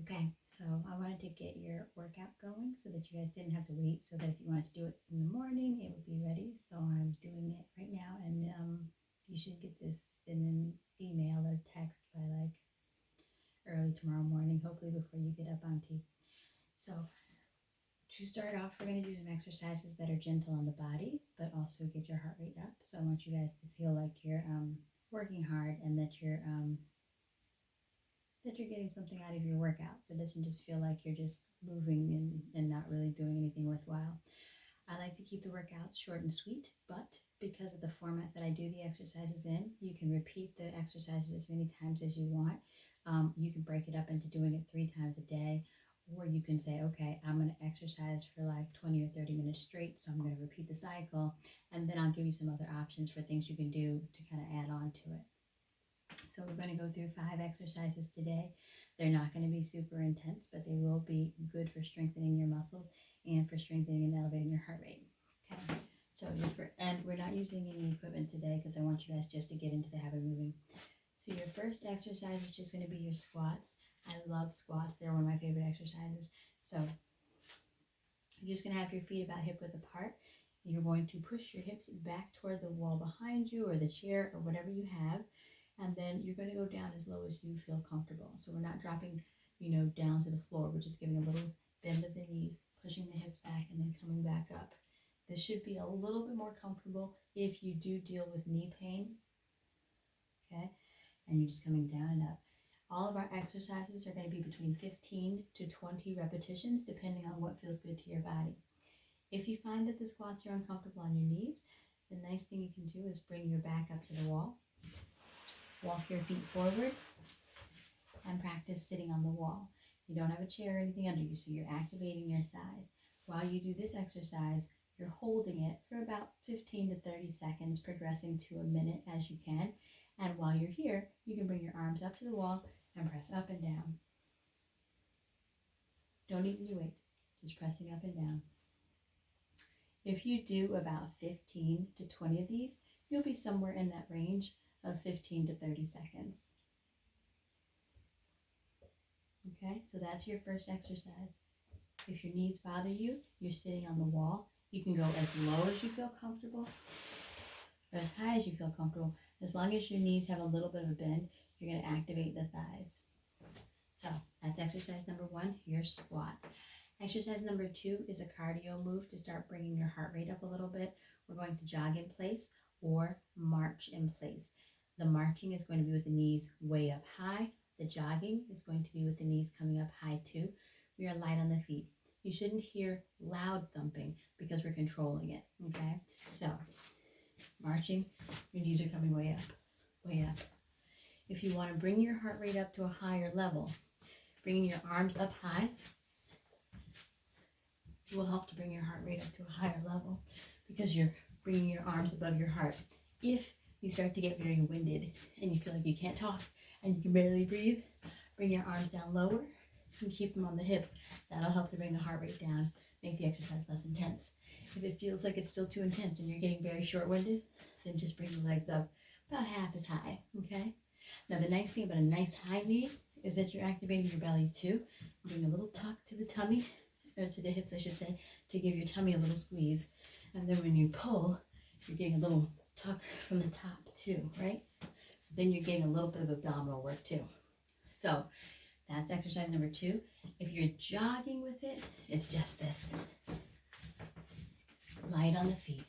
Okay, so I wanted to get your workout going so that you guys didn't have to wait, so that if you wanted to do it in the morning, it would be ready. So I'm doing it right now, and you should get this in an email or text by like early tomorrow morning, hopefully before you get up on tea. So to start off, we're going to do some exercises that are gentle on the body, but also get your heart rate up. So I want you guys to feel like you're working hard and that you're getting something out of your workout. So it doesn't just feel like you're just moving and not really doing anything worthwhile. I like to keep the workouts short and sweet, but because of the format that I do the exercises in, you can repeat the exercises as many times as you want. You can break it up into doing it 3 times a day, or you can say, okay, I'm going to exercise for like 20 or 30 minutes straight, so I'm going to repeat the cycle, and then I'll give you some other options for things you can do to kind of add on to it. So we're going to go through 5 exercises today. They're not going to be super intense, but they will be good for strengthening your muscles and for strengthening and elevating your heart rate. Okay. So and we're not using any equipment today because I want you guys just to get into the habit of moving. So your first exercise is just going to be your squats. I love squats. They're one of my favorite exercises. So you're just going to have your feet about hip width apart. You're going to push your hips back toward the wall behind you or the chair or whatever you have. And then you're going to go down as low as you feel comfortable. So we're not dropping, down to the floor. We're just giving a little bend of the knees, pushing the hips back, and then coming back up. This should be a little bit more comfortable if you do deal with knee pain, okay? And you're just coming down and up. All of our exercises are going to be between 15 to 20 repetitions, depending on what feels good to your body. If you find that the squats are uncomfortable on your knees, the nice thing you can do is bring your back up to the wall. Walk your feet forward and practice sitting on the wall. You don't have a chair or anything under you, so you're activating your thighs. While you do this exercise, you're holding it for about 15 to 30 seconds, progressing to a minute as you can. And while you're here, you can bring your arms up to the wall and press up and down. Don't even do weights, just pressing up and down. If you do about 15 to 20 of these, you'll be somewhere in that range of 15 to 30 seconds. Okay, so that's your first exercise. If your knees bother you, you're sitting on the wall. You can go as low as you feel comfortable or as high as you feel comfortable. As long as your knees have a little bit of a bend, you're going to activate the thighs. So that's exercise number 1, your squats. Exercise number 2 is a cardio move to start bringing your heart rate up a little bit. We're going to jog in place or march in place. The marching is going to be with the knees way up high. The jogging is going to be with the knees coming up high too. We are light on the feet. You shouldn't hear loud thumping because we're controlling it, okay? So, marching, your knees are coming way up, way up. If you want to bring your heart rate up to a higher level, bringing your arms up high will help to bring your heart rate up to a higher level because you're bringing your arms above your heart. If you start to get very winded and you feel like you can't talk and you can barely breathe, bring your arms down lower and keep them on the hips. That'll help to bring the heart rate down, make the exercise less intense. If it feels like it's still too intense and you're getting very short-winded, then just bring the legs up about half as high, okay? Now the nice thing about a nice high knee is that you're activating your belly too. Bring a little tuck to the tummy, or to the hips I should say, to give your tummy a little squeeze. And then when you pull, you're getting a little tuck from the top too, right? So then you're getting a little bit of abdominal work too. So that's exercise number 2. If you're jogging with it, it's just this. Light on the feet.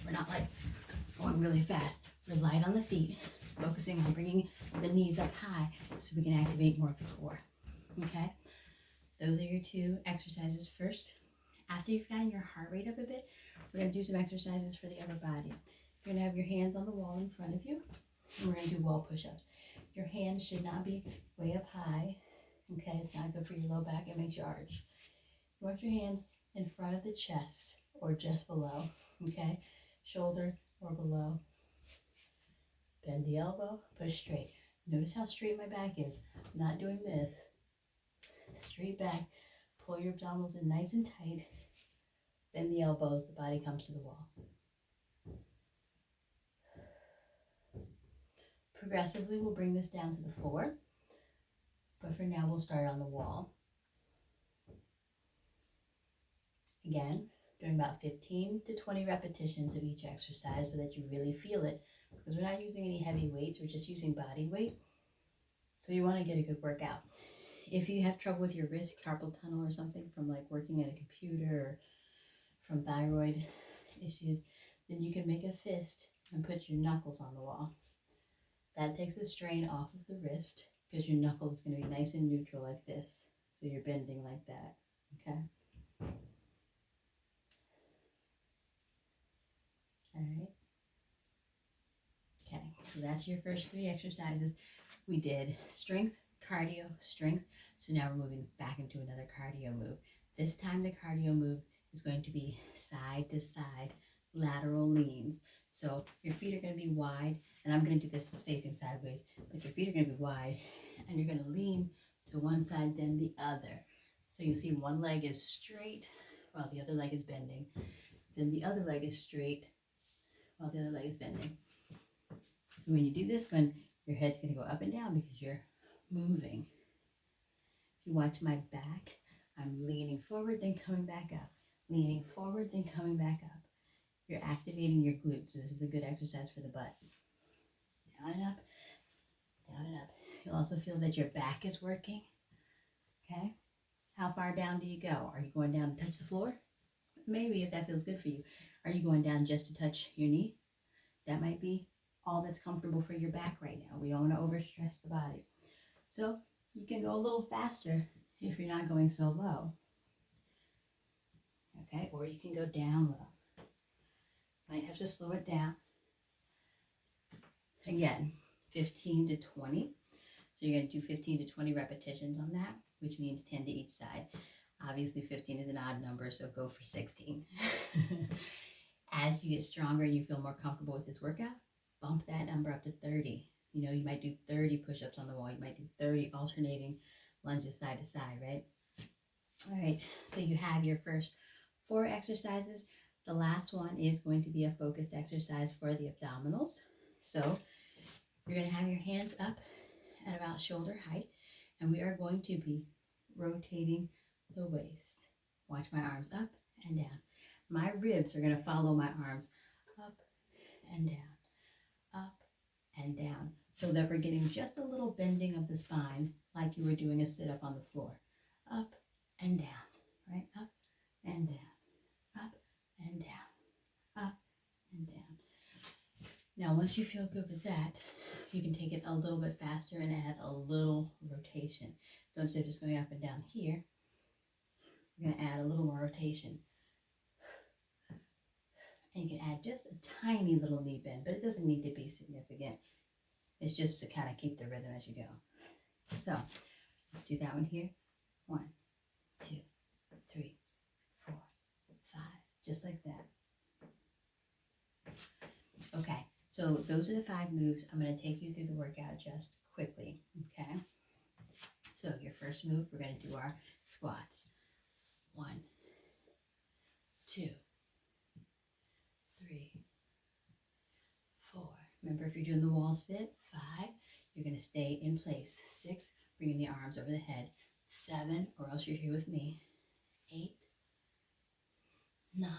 We're not like going really fast. We're light on the feet, focusing on bringing the knees up high so we can activate more of the core. Okay? Those are your 2 exercises first. After you've gotten your heart rate up a bit, we're going to do some exercises for the upper body. You're going to have your hands on the wall in front of you, and we're going to do wall push-ups. Your hands should not be way up high. Okay, it's not good for your low back. It makes you arch. You want your hands in front of the chest or just below. Okay, shoulder or below. Bend the elbow, push straight. Notice how straight my back is. I'm not doing this. Straight back. Pull your abdominals in nice and tight. Bend the elbows. The body comes to the wall. Progressively, we'll bring this down to the floor. But for now, we'll start on the wall. Again, doing about 15 to 20 repetitions of each exercise so that you really feel it. Because we're not using any heavy weights, we're just using body weight. So you want to get a good workout. If you have trouble with your wrist, carpal tunnel or something from like working at a computer or from thyroid issues, then you can make a fist and put your knuckles on the wall. That takes the strain off of the wrist because your knuckle is going to be nice and neutral like this. So you're bending like that, okay? All right. Okay, so that's your first 3 exercises. We did strength, cardio, strength. So now we're moving back into another cardio move. This time the cardio move is going to be side to side lateral leans. So your feet are going to be wide, and I'm going to do this as facing sideways, but your feet are going to be wide, and you're going to lean to one side, then the other. So you see one leg is straight while the other leg is bending. Then the other leg is straight while the other leg is bending. When you do this one, your head's going to go up and down because you're moving. If you watch my back, I'm leaning forward, then coming back up. Leaning forward, then coming back up. You're activating your glutes. So this is a good exercise for the butt. Down and up, down and up. You'll also feel that your back is working. Okay? How far down do you go? Are you going down to touch the floor? Maybe, if that feels good for you. Are you going down just to touch your knee? That might be all that's comfortable for your back right now. We don't want to overstress the body. So you can go a little faster if you're not going so low. Okay, or you can go down low. Might have to slow it down. Again, 15 to 20. So you're going to do 15 to 20 repetitions on that, which means 10 to each side. Obviously 15 is an odd number, so go for 16. As you get stronger and you feel more comfortable with this workout, bump that number up to 30. You know, you might do 30 push-ups on the wall. You might do 30 alternating lunges side to side, right? All right, so you have your first 4 exercises. The last one is going to be a focused exercise for the abdominals. So you're going to have your hands up at about shoulder height, and we are going to be rotating the waist. Watch my arms up and down. My ribs are going to follow my arms up and down, up and down, so that we're getting just a little bending of the spine like you were doing a sit-up on the floor. Up and down, right? Up and down, up and down, up and down. Now, once you feel good with that, you can take it a little bit faster and add a little rotation. So instead of just going up and down here, we're going to add a little more rotation. And you can add just a tiny little knee bend, but it doesn't need to be significant. It's just to kind of keep the rhythm as you go. So let's do that one here. 1, 2, 3, 4, 5, just like that. Okay, so those are the 5 moves. I'm going to take you through the workout just quickly, okay? So your first move, we're going to do our squats. 1, 2, 3, 4. Remember, if you're doing the wall sit, 5, you're going to stay in place. 6, bringing the arms over the head. 7, or else you're here with me. 8, 9,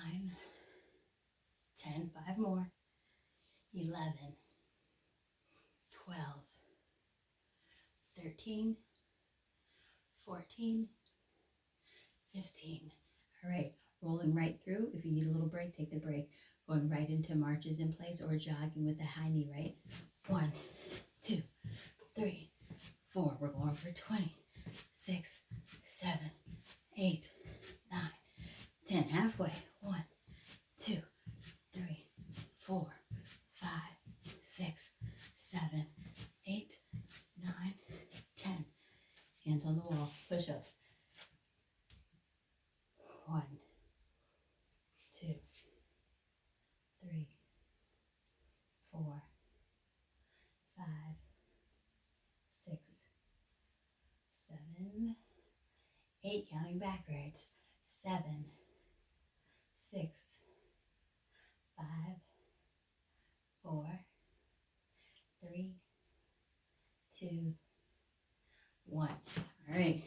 10, 5 more. 11, 12, 13, 14, 15. All right, rolling right through. If you need a little break, take the break. Going right into marches in place or jogging with the high knee, right? 1, 2, 3, 4. We're going for 20, 6, 7, 8, 9, 10. Halfway. 1, 2, 3, 4, 5, 6, 7, 8, 9, 10. Hands on the wall. Push-ups. 1, 2, 3, 4, 5, 6, 7, 8. Counting backwards. 7, 6, 5, 4, 3, 2, 1. 1. All right,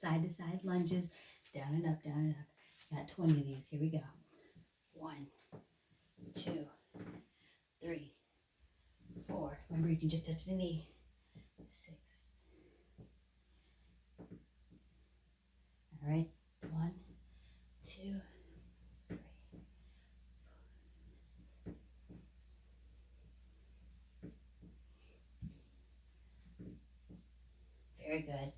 side to side lunges, down and up, down and up. Got 20 of these. Here we go. 1, 2, 3, 4. Remember, you can just touch the knee. 6. All right, 1, 2, 3. Very good.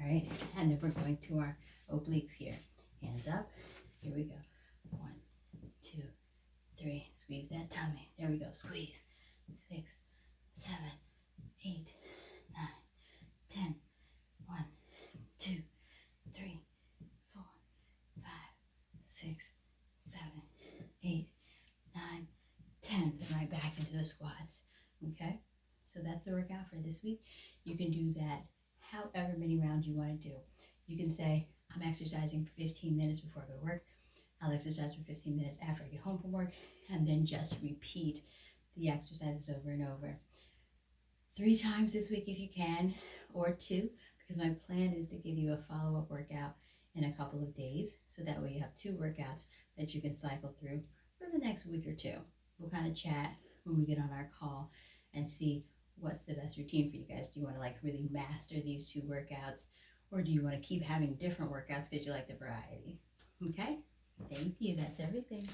All right, and then we're going to our obliques here. Hands up. Here we go. 1, 2, 3. Squeeze that tummy. There we go. Squeeze. 6, 7, 8, 9, 10. 1, 2, 3, 4, 5, 6, 7, 8, 9, 10. Then right back into the squats. Okay? So that's the workout for this week. You can do that however many rounds you want to do. You can say, I'm exercising for 15 minutes before I go to work. I'll exercise for 15 minutes after I get home from work, and then just repeat the exercises over and over. 3 times this week if you can, or 2, because my plan is to give you a follow-up workout in a couple of days, so that way you have 2 workouts that you can cycle through for the next week or 2. We'll kind of chat when we get on our call and see what's the best routine for you guys. Do you want to like really master these 2 workouts, or do you want to keep having different workouts because you like the variety? Okay? Thank you. That's everything.